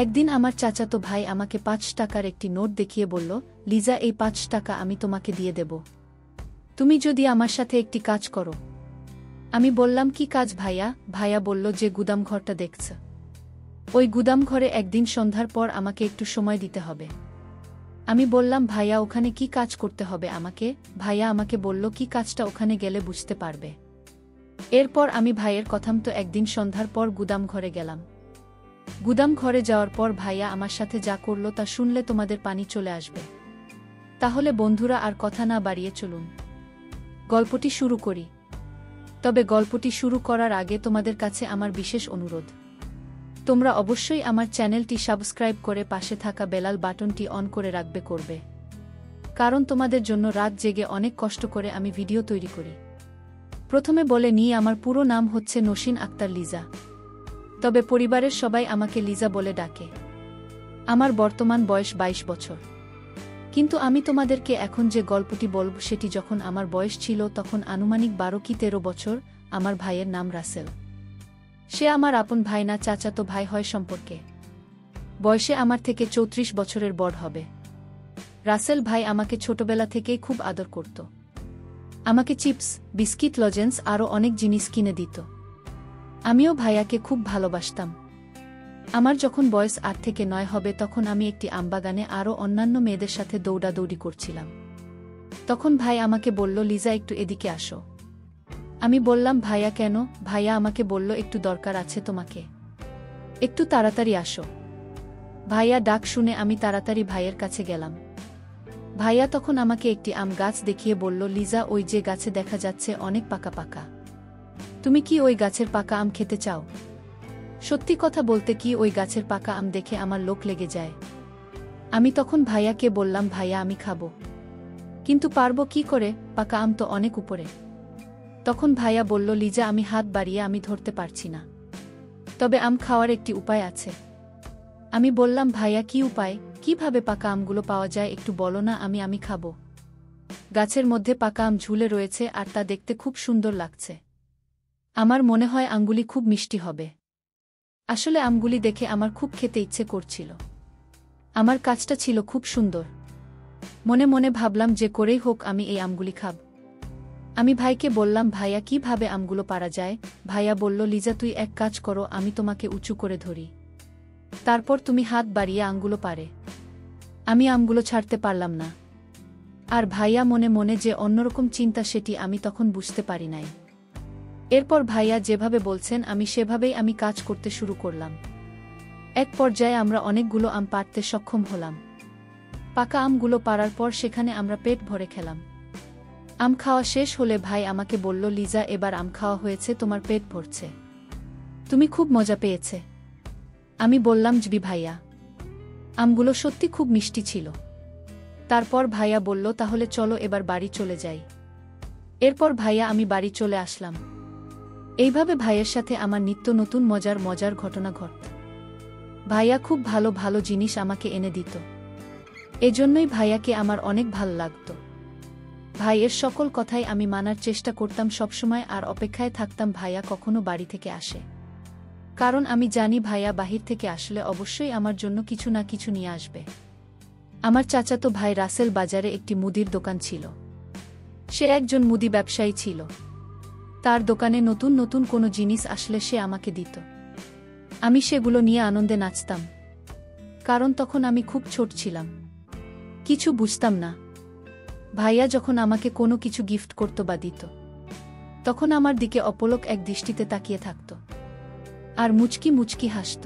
একদিন আমার চাচাতো ভাই আমাকে ৫ টাকার একটি নোট দেখিয়ে বলল, লিজা, এই ৫ টাকা আমি তোমাকে দিয়ে দেব, তুমি যদি আমার সাথে একটি কাজ করো। আমি বললাম, কি কাজ ভাইয়া? ভাইয়া বলল যে গুদামঘরটা দেখছ, ওই গুদামঘরে একদিন সন্ধ্যার পর আমাকে একটু সময় দিতে হবে। আমি বললাম, ভাইয়া ওখানে কি কাজ করতে হবে আমাকে? ভাইয়া আমাকে বলল, কি কাজটা ওখানে গেলে বুঝতে পারবে। এরপর আমি ভাইয়ের কথামতো একদিন সন্ধ্যার পর গুদামঘরে গেলাম। গুদামঘরে যাওয়ার পর ভাইয়া আমার সাথে যা করল তা শুনলে তোমাদের পানি চলে আসবে। তাহলে বন্ধুরা আর কথা না বাড়িয়ে চলুন গল্পটি শুরু করি। তবে গল্পটি শুরু করার আগে তোমাদের কাছে আমার বিশেষ অনুরোধ, তোমরা অবশ্যই আমার চ্যানেলটি সাবস্ক্রাইব করে পাশে থাকা বেলাল বাটনটি অন করে রাখবে করবে, কারণ তোমাদের জন্য রাত জেগে অনেক কষ্ট করে আমি ভিডিও তৈরি করি। প্রথমে বলে নিই, আমার পুরো নাম হচ্ছে নসীন আক্তার লিজা, তবে পরিবারের সবাই আমাকে লিজা বলে ডাকে। আমার বর্তমান বয়স ২২ বছর। কিন্তু আমি তোমাদেরকে এখন যে গল্পটি বলব সেটি যখন আমার বয়স ছিল তখন আনুমানিক ১২ কি ১৩ বছর। আমার ভাইয়ের নাম রাসেল। সে আমার আপন ভাই না, চাচাতো ভাই হয় সম্পর্কে। বয়সে আমার থেকে ৩৪ বছরের বড় হবে। রাসেল ভাই আমাকে ছোটবেলা থেকেই খুব আদর করত। আমাকে চিপস, বিস্কিট, লজেন্স আরও অনেক জিনিস কিনে দিত। আমিও ভাইয়াকে খুব ভালোবাসতাম। আমার যখন বয়স ৮ থেকে ৯ হবে তখন আমি একটি আমবাগানে আরও অন্যান্য মেয়েদের সাথে দৌড়াদৌড়ি করছিলাম। তখন ভাই আমাকে বলল, লিজা, একটু এদিকে আসো। আমি বললাম, ভাইয়া কেন? ভাইয়া আমাকে বলল, একটু দরকার আছে তোমাকে, একটু তাড়াতাড়ি আসো। ভাইয়া ডাক শুনে আমি তাড়াতাড়ি ভাইয়ের কাছে গেলাম। ভাইয়া তখন আমাকে একটি আম গাছ দেখিয়ে বলল, লিজা, ওই যে গাছে দেখা যাচ্ছে অনেক পাকা পাকা, তুমি কি ওই গাছের পাকা আম খেতে চাও? সত্যি কথা বলতে কি, ওই গাছের পাকা আম দেখে আমার লোক লেগে যায়। আমি তখন ভাইয়াকে বললাম, ভাইয়া আমি খাবো, কিন্তু পারবো কি করে? পাকা আম তো অনেক উপরে। তখন ভাইয়া বলল, লিজা, আমি হাত বাড়িয়ে আমি ধরতে পারছি না, তবে আম খাওয়ার একটি উপায় আছে। আমি বললাম, ভাইয়া কি উপায়? কিভাবে পাকা আমগুলো পাওয়া যায় একটু বলো না, আমি খাবো। গাছের মধ্যে পাকা আম ঝুলে রয়েছে আর তা দেখতে খুব সুন্দর লাগছে। আমার মনে হয় আমগুলি খুব মিষ্টি হবে। আসলে আমগুলি দেখে আমার খুব খেতে ইচ্ছে করছিল। আমার কাজটা ছিল খুব সুন্দর। মনে মনে ভাবলাম যে করেই হোক আমি এই আমগুলি খাব। আমি ভাইকে বললাম, ভাইয়া কিভাবে আমগুলো পারা যায়? ভাইয়া বলল, লিজা, তুই এক কাজ করো, আমি তোমাকে উঁচু করে ধরি, তারপর তুমি হাত বাড়িয়ে আমগুলো পারে। আমি আমগুলো ছাড়তে পারলাম না। আর ভাইয়া মনে মনে যে অন্যরকম চিন্তা সেটি আমি তখন বুঝতে পারি নাই। এরপর ভাইয়া যেভাবে বলছেন আমি সেভাবেই আমি কাজ করতে শুরু করলাম। এক পর্যায়ে আমরা অনেকগুলো আম পাড়তে সক্ষম হলাম। পাকা আমগুলো পাড়ার পর সেখানে আমরা পেট ভরে খেলাম। আম খাওয়া শেষ হলে ভাই আমাকে বলল, লিজা, এবার আম খাওয়া হয়েছে, তোমার পেট ভরছে, তুমি খুব মজা পেয়েছে। আমি বললাম, জি ভাইয়া। আমগুলো সত্যি খুব মিষ্টি ছিল। তারপর ভাইয়া বলল, তাহলে চলো এবার বাড়ি চলে যাই। এরপর ভাইয়া আমি বাড়ি চলে আসলাম। এইভাবে ভাইয়ের সাথে আমার নিত্য নতুন মজার মজার ঘটনা ঘটত। ভাইয়া খুব ভালো ভালো জিনিস আমাকে এনে দিত। এজন্যই ভাইয়াকে আমার অনেক ভাল লাগত। ভাইয়ের সকল কথাই আমি মানার চেষ্টা করতাম সবসময়, আর অপেক্ষায় থাকতাম ভাইয়া কখনো বাড়ি থেকে আসে। কারণ আমি জানি ভাইয়া বাহির থেকে আসলে অবশ্যই আমার জন্য কিছু না কিছু নিয়ে আসবে। আমার চাচাতো ভাই রাসেল বাজারে একটি মুদির দোকান ছিল। সে একজন মুদি ব্যবসায়ী ছিল। তার দোকানে নতুন নতুন কোনো জিনিস আসলে সে আমাকে দিত। আমি সেগুলো নিয়ে আনন্দে নাচতাম। কারণ তখন আমি খুব ছোট ছিলাম, কিছু বুঝতাম না। ভাইয়া যখন আমাকে কোনো কিছু গিফট করত বা দিত, তখন আমার দিকে অপলক এক দৃষ্টিতে তাকিয়ে থাকত আর মুচকি মুচকি হাসত।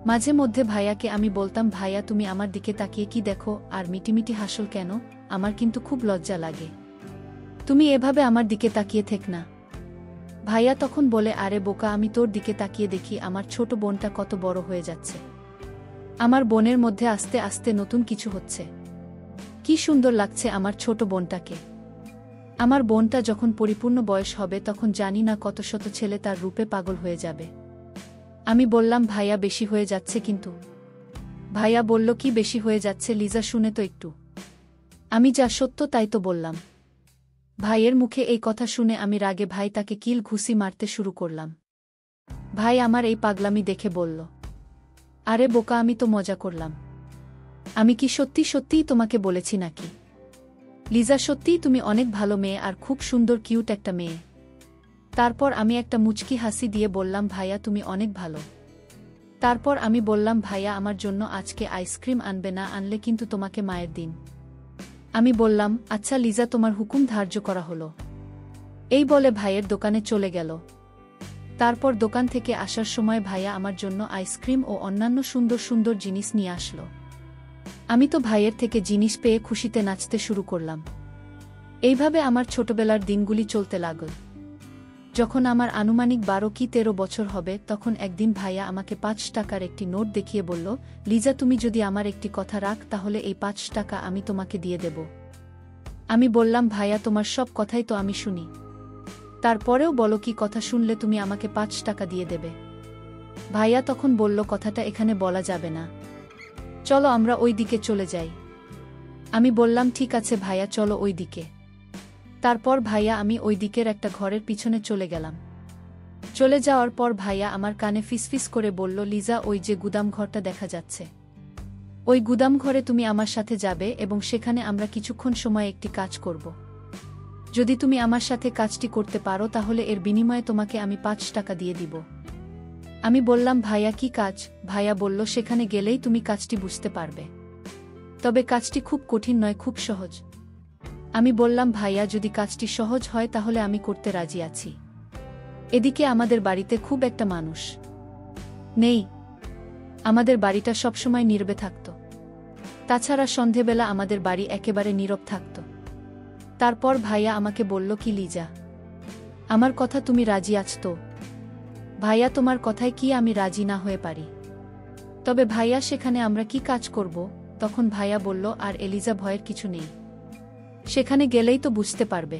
মাঝে মধ্যে ভাইয়াকে আমি বলতাম, ভাইয়া, তুমি আমার দিকে তাকিয়ে কি দেখো আর মিটিমিটি হাসল কেন? আমার কিন্তু খুব লজ্জা লাগে, তুমি এভাবে আমার দিকে তাকিয়ে থেক না। ভাইয়া তখন বলে, আরে বোকা, আমি তোর দিকে তাকিয়ে দেখি আমার ছোট বোনটা কত বড় হয়ে যাচ্ছে। আমার বোনের মধ্যে আস্তে আস্তে নতুন কিছু হচ্ছে। কি সুন্দর লাগছে আমার ছোট বোনটাকে। আমার বোনটা যখন পরিপূর্ণ বয়স হবে তখন জানি না কত শত ছেলে তার রূপে পাগল হয়ে যাবে। আমি বললাম, ভাইয়া, বেশি হয়ে যাচ্ছে কিন্তু। ভাইয়া বলল, কি বেশি হয়ে যাচ্ছে লিজা, শুনে তো একটু। আমি যা সত্য তাই তো বললাম। ভাইয়ের মুখে এই কথা শুনে আমি রাগে ভাই তাকে কিল ঘুষি মারতে শুরু করলাম। ভাই আমার এই পাগলামি দেখে বলল, আরে বোকা, আমি তো মজা করলাম। আমি কি সত্যি সত্যিই তোমাকে বলেছি নাকি? লিজা, সত্যিই তুমি অনেক ভালো মেয়ে আর খুব সুন্দর কিউট একটা মেয়ে। তারপর আমি একটা মুচকি হাসি দিয়ে বললাম, ভাইয়া তুমি অনেক ভালো। তারপর আমি বললাম, ভাইয়া আমার জন্য আজকে আইসক্রিম আনবে, না আনলে কিন্তু তোমাকে মায়ের দিন। আমি বললাম, আচ্ছা লিজা, তোমার হুকুম ধার্য করা হলো। এই বলে ভাইয়ের দোকানে চলে গেল। তারপর দোকান থেকে আসার সময় ভাইয়া আমার জন্য আইসক্রিম ও অন্যান্য সুন্দর সুন্দর জিনিস নিয়ে আসলো। আমি তো ভাইয়ের থেকে জিনিস পেয়ে খুশিতে নাচতে শুরু করলাম। এইভাবে আমার ছোটবেলার দিনগুলি চলতে লাগল। যখন আমার আনুমানিক 12 কি 13 বছর হবে, তখন একদিন ভাইয়া আমাকে 5 টাকার একটি নোট দেখিয়ে বলল, লিজা, তুমি যদি আমার একটি কথা রাখ তাহলে এই 5 টাকা আমি তোমাকে দিয়ে দেব। আমি বললাম, ভাইয়া তোমার সব কথাই তো আমি শুনি, তারপরেও বলো কি কথা শুনলে তুমি আমাকে 5 টাকা দিয়ে দেবে? ভাইয়া তখন বলল, কথাটা এখানে বলা যাবে না, চলো আমরা ওই দিকে চলে যাই। আমি বললাম, ঠিক আছে ভাইয়া, চলো ওই দিকে। তারপর ভাইয়া আমি ওই দিকের একটা ঘরের পিছনে চলে গেলাম। চলে যাওয়ার পর ভাইয়া আমার কানে ফিসফিস করে বলল, লিজা, ওই যে গুদাম ঘরটা দেখা যাচ্ছে, ওই গুদাম ঘরে তুমি আমার সাথে যাবে এবং সেখানে আমরা কিছুক্ষণ সময় একটি কাজ করব। যদি তুমি আমার সাথে কাজটি করতে পারো তাহলে এর বিনিময়ে তোমাকে আমি 5 টাকা দিয়ে দিব। আমি বললাম, ভাইয়া কি কাজ? ভাইয়া বলল, সেখানে গেলেই তুমি কাজটি বুঝতে পারবে, তবে কাজটি খুব কঠিন নয়, খুব সহজ। আমি বললাম, ভাইয়া যদি কাজটি সহজ হয় তাহলে আমি করতে রাজি আছি। এদিকে আমাদের বাড়িতে খুব একটা মানুষ নেই, আমাদের বাড়িটা সবসময় নীরবে থাকত। তাছাড়া সন্ধেবেলা আমাদের বাড়ি একেবারে নীরব থাকত। তারপর ভাইয়া আমাকে বলল, কি লিজা, আমার কথা তুমি রাজি আছ তো? ভাইয়া, তোমার কথায় কি আমি রাজি না হয়ে পারি? তবে ভাইয়া, সেখানে আমরা কি কাজ করব? তখন ভাইয়া বলল, আর এলিজা, ভয়ের কিছু নেই, সেখানে গেলেই তো বুঝতে পারবে।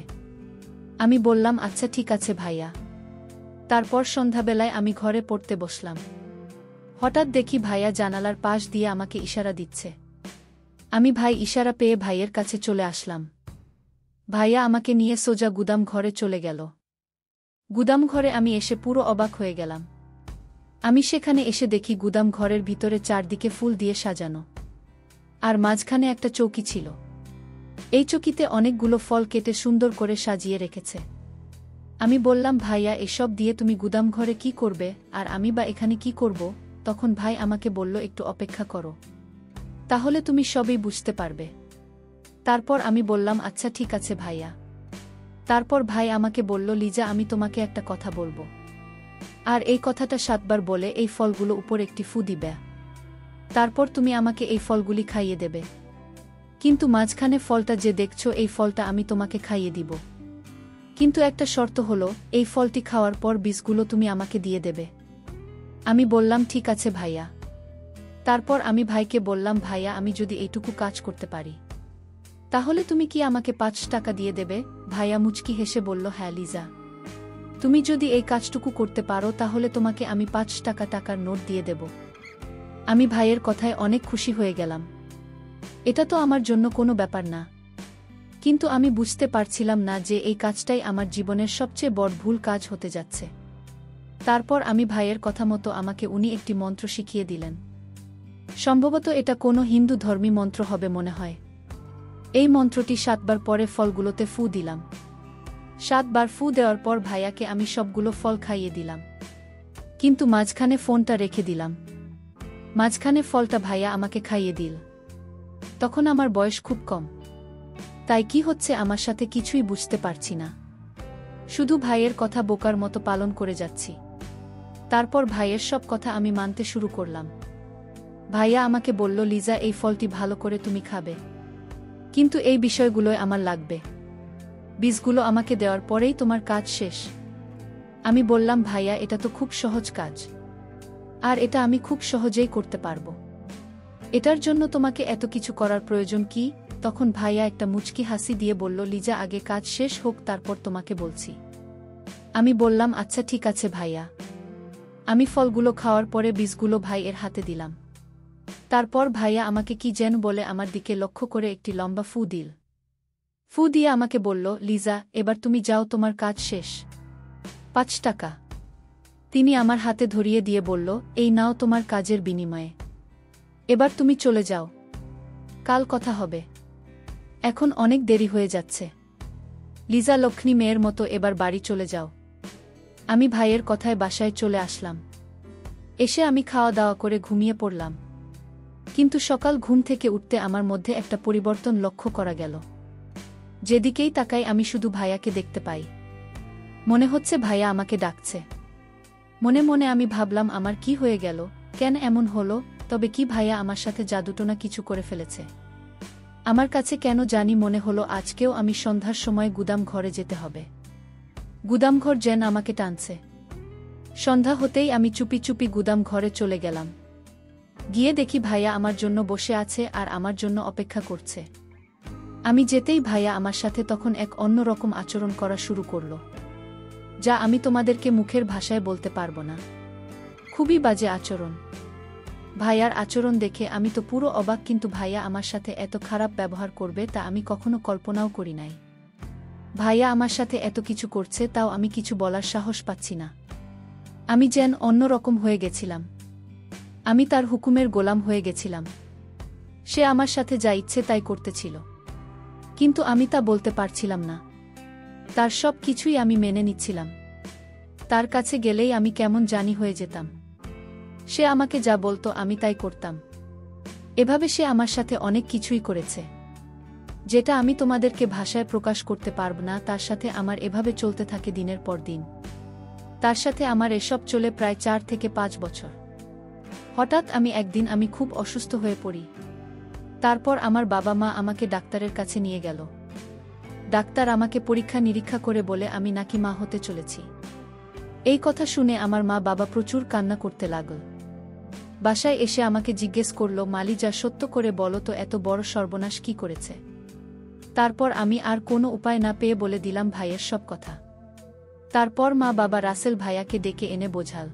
আমি বললাম, আচ্ছা ঠিক আছে ভাইয়া। তারপর সন্ধ্যাবেলায় আমি ঘরে পড়তে বসলাম। হঠাৎ দেখি ভাইয়া জানালার পাশ দিয়ে আমাকে ইশারা দিচ্ছে। আমি ভাই ইশারা পেয়ে ভাইয়ের কাছে চলে আসলাম। ভাইয়া আমাকে নিয়ে সোজা গুদাম ঘরে চলে গেল। গুদাম ঘরে আমি এসে পুরো অবাক হয়ে গেলাম। আমি সেখানে এসে দেখি গুদাম ঘরের ভিতরে চারদিকে ফুল দিয়ে সাজানো, আর মাঝখানে একটা চৌকি ছিল। এই চৌকিতে অনেকগুলো ফল কেটে সুন্দর করে সাজিয়ে রেখেছে। আমি বললাম, ভাইয়া, এসব দিয়ে তুমি গুদাম ঘরে কি করবে, আর আমি বা এখানে কি করব? তখন ভাই আমাকে বলল, একটু অপেক্ষা করো, তাহলে তুমি সবই বুঝতে পারবে। তারপর আমি বললাম, আচ্ছা ঠিক আছে ভাইয়া। তারপর ভাই আমাকে বলল, লিজা, আমি তোমাকে একটা কথা বলবো, আর এই কথাটা 7 বার বলে এই ফলগুলো উপর একটি ফু দিবে। তারপর তুমি আমাকে এই ফলগুলি খাইয়ে দেবে, কিন্তু মাঝখানে ফলটা যে দেখছো, এই ফলটা আমি তোমাকে খাইয়ে দিব, কিন্তু একটা শর্ত হলো, এই ফলটি খাওয়ার পর বীজগুলো তুমি আমাকে দিয়ে দেবে। আমি বললাম, ঠিক আছে ভাইয়া। তারপর আমি ভাইকে বললাম, ভাইয়া, আমি যদি এইটুকু কাজ করতে পারি তাহলে তুমি কি আমাকে 5 টাকা দিয়ে দেবে? ভাইয়া মুচকি হেসে বলল, হ্যাঁ লিজা, তুমি যদি এই কাজটুকু করতে পারো তাহলে তোমাকে আমি 5 টাকার নোট দিয়ে দেব। আমি ভাইয়ের কথায় অনেক খুশি হয়ে গেলাম। এটা তো আমার জন্য কোনো ব্যাপার না, কিন্তু আমি বুঝতে পারছিলাম না যে এই কাজটাই আমার জীবনের সবচেয়ে বড় ভুল কাজ হতে যাচ্ছে। তারপর আমি ভাইয়ের কথা মতো আমাকে উনি একটি মন্ত্র শিখিয়ে দিলেন। সম্ভবত এটা কোনো হিন্দু ধর্মী মন্ত্র হবে মনে হয়। এই মন্ত্রটি 7 বার পরে ফলগুলোতে ফু দিলাম। 7 বার ফু দেওয়ার পর ভাইয়াকে আমি সবগুলো ফল খাইয়ে দিলাম, কিন্তু মাঝখানে ফোনটা রেখে দিলাম। মাঝখানে ফলটা ভাইয়া আমাকে খাইয়ে দিল। তখন আমার বয়স খুব কম, তাই কি হচ্ছে আমার সাথে কিছুই বুঝতে পারছি না, শুধু ভাইয়ের কথা বোকার মতো পালন করে যাচ্ছি। তারপর ভাইয়ের সব কথা আমি মানতে শুরু করলাম। ভাইয়া আমাকে বলল, লিজা, এই ফলটি ভালো করে তুমি খাবে, কিন্তু এই বিষয়গুলোই আমার লাগবে। বীজগুলো আমাকে দেওয়ার পরেই তোমার কাজ শেষ। আমি বললাম, ভাইয়া, এটা তো খুব সহজ কাজ, আর এটা আমি খুব সহজেই করতে পারবো। এটার জন্য তোমাকে এত কিছু করার প্রয়োজন কি? তখন ভাইয়া একটা মুচকি হাসি দিয়ে বলল, লিজা, আগে কাজ শেষ হোক, তারপর তোমাকে বলছি। আমি বললাম, আচ্ছা ঠিক আছে ভাইয়া। আমি ফলগুলো খাওয়ার পরে বীজগুলো ভাইয়ের হাতে দিলাম। তারপর ভাইয়া আমাকে কি যেন বলে আমার দিকে লক্ষ্য করে একটি লম্বা ফু দিল। ফু দিয়ে আমাকে বলল, লিজা, এবার তুমি যাও, তোমার কাজ শেষ। 5 টাকা। তিনি আমার হাতে ধরিয়ে দিয়ে বলল, এই নাও তোমার কাজের বিনিময়ে। এবার তুমি চলে যাও, কাল কথা হবে। এখন অনেক দেরি হয়ে যাচ্ছে। লিজা লক্ষ্মী মেয়ের মতো এবার বাড়ি চলে যাও। আমি ভাইয়ের কথায় বাসায় চলে আসলাম। এসে আমি খাওয়া দাওয়া করে ঘুমিয়ে পড়লাম। কিন্তু সকাল ঘুম থেকে উঠতে আমার মধ্যে একটা পরিবর্তন লক্ষ্য করা গেল। যেদিকেই তাকাই আমি শুধু ভাইয়াকে দেখতে পাই। মনে হচ্ছে ভাইয়া আমাকে ডাকছে। মনে মনে আমি ভাবলাম, আমার কি হয়ে গেল, কেন এমন হলো? তবে কি ভাইয়া আমার সাথে জাদুটোনা কিছু করে ফেলেছে? আমার কাছে কেন জানি মনে হলো আজকেও আমি সন্ধ্যার সময় গুদাম ঘরে যেতে হবে। গুদামঘর যেন আমাকে টানছে। সন্ধ্যা হতেই আমি চুপি চুপি গুদাম ঘরে চলে গেলাম। গিয়ে দেখি ভাইয়া আমার জন্য বসে আছে আর আমার জন্য অপেক্ষা করছে। আমি যেতেই ভাইয়া আমার সাথে তখন এক অন্যরকম আচরণ করা শুরু করল, যা আমি তোমাদেরকে মুখের ভাষায় বলতে পারবো না। খুবই বাজে আচরণ। ভাইয়ার আচরণ দেখে আমি তো পুরো অবাক, কিন্তু ভাইয়া আমার সাথে এত খারাপ ব্যবহার করবে তা আমি কখনো কল্পনাও করি নাই। ভাইয়া আমার সাথে এত কিছু করছে, তাও আমি কিছু বলার সাহস পাচ্ছি না। আমি যেন অন্যরকম হয়ে গেছিলাম। আমি তার হুকুমের গোলাম হয়ে গেছিলাম। সে আমার সাথে যা ইচ্ছে তাই করতেছিল, কিন্তু আমি তা বলতে পারছিলাম না। তার সব কিছুই আমি মেনে নিচ্ছিলাম। তার কাছে গেলেই আমি কেমন জানি হয়ে যেতাম। সে আমাকে যা বলতো আমি তাই করতাম। এভাবে সে আমার সাথে অনেক কিছুই করেছে, যেটা আমি তোমাদেরকে ভাষায় প্রকাশ করতে পারব না। তার সাথে আমার এভাবে চলতে থাকে দিনের পর দিন। তার সাথে আমার এসব চলে প্রায় 4 থেকে 5 বছর। হঠাৎ একদিন আমি খুব অসুস্থ হয়ে পড়ি। তারপর আমার বাবা মা আমাকে ডাক্তারের কাছে নিয়ে গেল। ডাক্তার আমাকে পরীক্ষা নিরীক্ষা করে বলে আমি নাকি মা হতে চলেছি। এই কথা শুনে আমার মা বাবা প্রচুর কান্না করতে লাগল। বাসায় এসে আমাকে জিজ্ঞেস করল, মালি যা সত্য করে বলো তো, এত বড় সর্বনাশ কি করেছে? তারপর আমি আর কোনো উপায় না পেয়ে বলে দিলাম ভাইয়ের সব কথা। তারপর মা বাবা রাসেল ভাইয়াকে ডেকে এনে বোঝাল।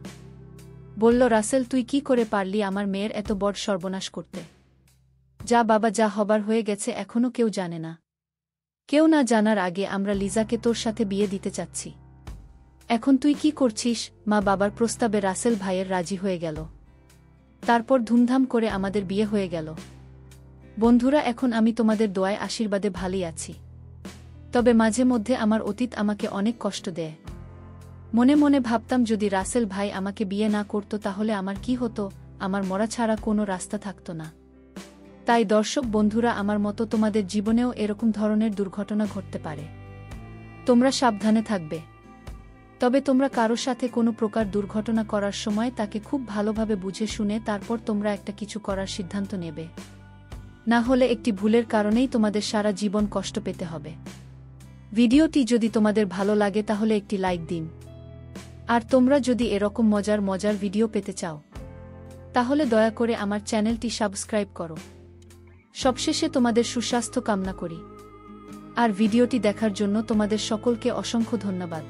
বলল, রাসেল তুই কি করে পারলি আমার মেয়ের এত বড় সর্বনাশ করতে? যা বাবা, যা হবার হয়ে গেছে, এখনো কেউ জানে না। কেউ না জানার আগে আমরা লিজাকে তোর সাথে বিয়ে দিতে চাচ্ছি। এখন তুই কি করছিস? মা বাবার প্রস্তাবে রাসেল ভাইয়ের রাজি হয়ে গেল। তারপর ধুমধাম করে আমাদের বিয়ে হয়ে গেল। বন্ধুরা, এখন আমি তোমাদের দোয়ায় আশীর্বাদে ভালোই আছি। তবে মাঝে মধ্যে আমার অতীত আমাকে অনেক কষ্ট দেয়। মনে মনে ভাবতাম, যদি রাসেল ভাই আমাকে বিয়ে না করত তাহলে আমার কি হতো? আমার মরা ছাড়া কোনো রাস্তা থাকত না। তাই দর্শক বন্ধুরা, আমার মতো তোমাদের জীবনেও এরকম ধরনের দুর্ঘটনা ঘটতে পারে। তোমরা সাবধানে থাকবে। তবে তোমরা কারো সাথে কোনো প্রকার দুর্ঘটনা করার সময় তাকে খুব ভালোভাবে বুঝে শুনে তারপর তোমরা একটা কিছু করার সিদ্ধান্ত নেবে। না হলে একটি ভুলের কারণেই তোমাদের সারা জীবন কষ্ট পেতে হবে। ভিডিওটি যদি তোমাদের ভালো লাগে তাহলে একটি লাইক দিন। আর তোমরা যদি এরকম মজার ভিডিও পেতে চাও তাহলে দয়া করে আমার চ্যানেলটি সাবস্ক্রাইব করো। সবশেষে তোমাদের সুস্বাস্থ্য কামনা করি। আর ভিডিওটি দেখার জন্য তোমাদের সকলকে অসংখ্য ধন্যবাদ।